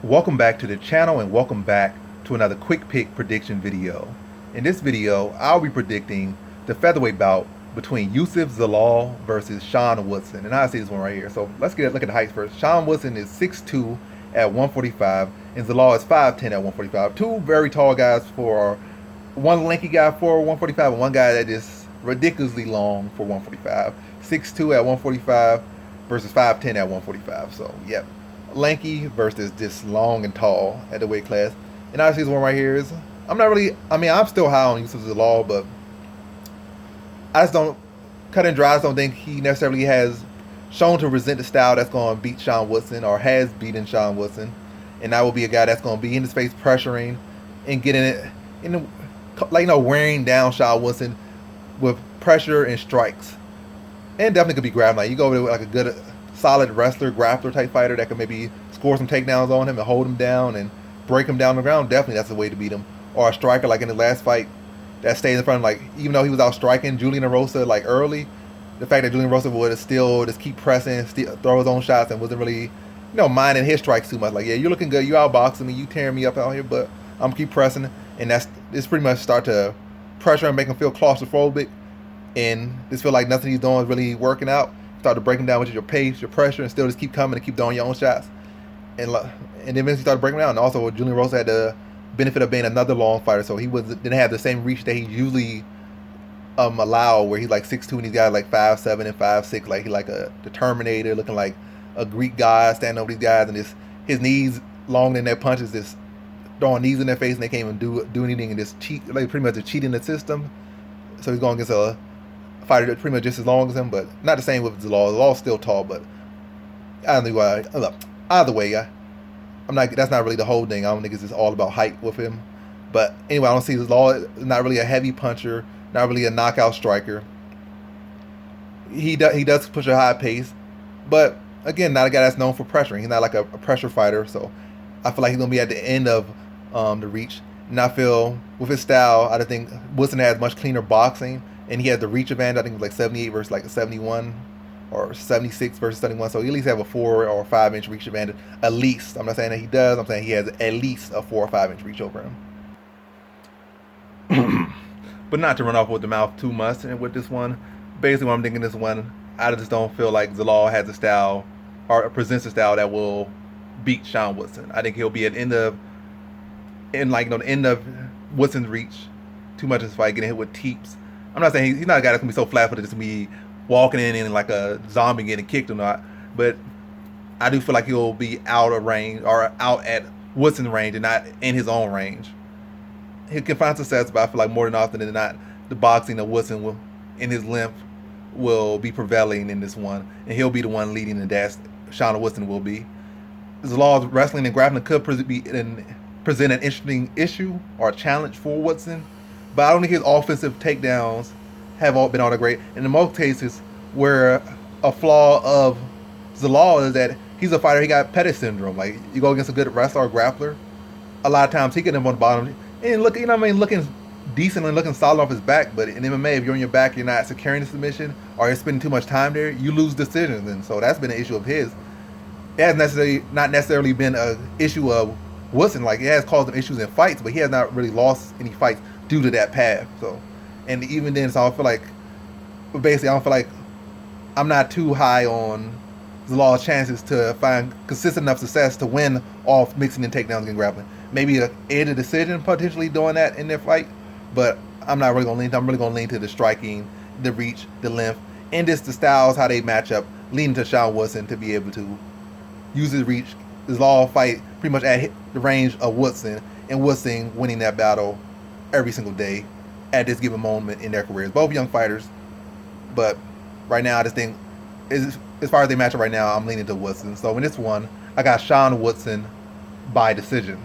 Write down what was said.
Welcome back to the channel and welcome back to another quick pick prediction video. In this video, I'll be predicting the featherweight bout between Youssef Zalal versus Sean Woodson. And I see this one right here. So let's look at the heights first. Sean Woodson is 6'2 at 145 and Zalal is 5'10 at 145. Two very tall guys for one lanky guy for 145 and one guy that is ridiculously long for 145. 6'2 at 145 versus 5'10 at 145. So, yep. Lanky versus just long and tall at the weight class. And obviously this one right here is, I'm still high on Youssef Zalal, but I just don't, cut and dry, I just don't think he necessarily has shown to resent the style that's going to beat Sean Woodson or has beaten Sean Woodson. And that will be a guy that's going to be in his face pressuring and getting it, wearing down Sean Woodson with pressure and strikes. And definitely could be grappling. You go over there with like a good, solid wrestler, grappler type fighter that could maybe score some takedowns on him and hold him down and break him down the ground. Definitely that's the way to beat him. Or a striker like in the last fight that stayed in front of, like, even though he was out striking Julian Rosa like early, the fact that Julian Rosa would still just keep pressing, throw his own shots and wasn't really, minding his strikes too much. Like, yeah, you're looking good, you outboxing me, you tearing me up out here, but I'm gonna keep pressing. And it's pretty much start to pressure and make him feel claustrophobic and just feel like nothing he's doing is really working out. Start to breaking down with your pace, your pressure, and still just keep coming and keep throwing your own shots. And then eventually started breaking down. And also, Julian Rosa had the benefit of being another long fighter, so he didn't have the same reach that he usually allow, where he's like 6'2", and these guys like 5'7" and 5'6", like he like the Terminator, looking like a Greek god standing over these guys, and his knees longer than their punches, just throwing knees in their face, and they can't even do anything, and just cheat, like pretty much cheating the system. So he's going against a fighter that's pretty much just as long as him, but not the same with Zalal. Zalal's still tall, but either way, I'm not. That's not really the whole thing. I don't think it's just all about height with him. But anyway, I don't see Zalal not really a heavy puncher, not really a knockout striker. He does push a high pace, but again, not a guy that's known for pressuring. He's not like a pressure fighter, so I feel like he's gonna be at the end of the reach. And I feel with his style, I don't think Woodson has much cleaner boxing. And he has the reach advantage. I think it was like 78 versus like 71 or 76 versus 71. So he at least have a 4 or 5 inch reach advantage. At least. I'm not saying that he does. I'm saying he has at least a 4 or 5 inch reach over him. But not to run off with the mouth too much. And with this one, basically what I'm thinking this one, I just don't feel like Zalal has a style or presents a style that will beat Sean Woodson. I think he'll be at the end of Woodson's reach. Too much in this fight, getting hit with teeps. I'm not saying he's not a guy that's going to be so flat-footed just to be walking in like a zombie getting kicked or not, but I do feel like he'll be out of range or out at Woodson's range and not in his own range. He can find success, but I feel like more than often than not, the boxing of Woodson in his length will be prevailing in this one, and he'll be the one leading the dash. Sean Woodson will be. Zalal's wrestling and grappling could present an interesting issue or a challenge for Woodson. But I don't think his offensive takedowns have all been all that great. And in most cases, where a flaw of Zalal is that he's a fighter, he got Pettis syndrome. Like, you go against a good wrestler or grappler, a lot of times he get him on the bottom. And looking decent and looking solid off his back. But in MMA, if you're on your back, you're not securing the submission, or you're spending too much time there, you lose decisions. And so that's been an issue of his. It has not necessarily been an issue of Woodson. Like, it has caused him issues in fights, but he has not really lost any fights due to that path. So, and even then, so I feel like, basically, I don't feel like I'm not too high on Zalal's chances to find consistent enough success to win off mixing and takedowns and grappling. Maybe a decision potentially doing that in their fight, but I'm not really gonna lean. I'm really gonna lean to the striking, the reach, the length, and just the styles, how they match up, leaning to Sean Woodson to be able to use his reach. Zalal fight pretty much at the range of Woodson, and Woodson winning that battle every single day at this given moment in their careers. Both young fighters, but right now I just think, as far as they match up right now, I'm leaning to Woodson. So in this one, I got Sean Woodson by decision.